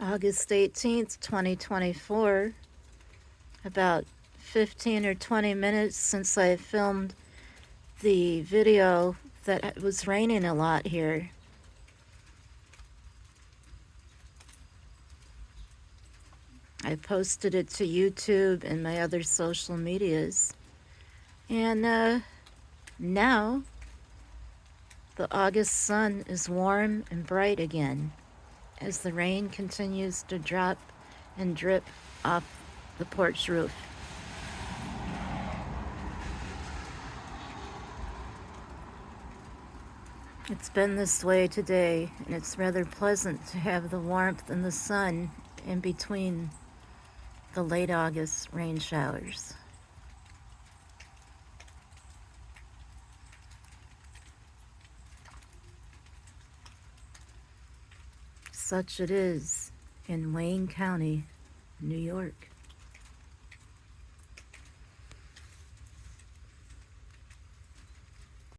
August 18th, 2024. About 15 or 20 minutes since I filmed the video that it was raining a lot here. I posted it to YouTube and my other social medias. And now the August sun is warm and bright again as the rain continues to drop and drip off the porch roof. It's been this way today, and it's rather pleasant to have the warmth and the sun in between the late August rain showers. Such it is in Wayne County, New York.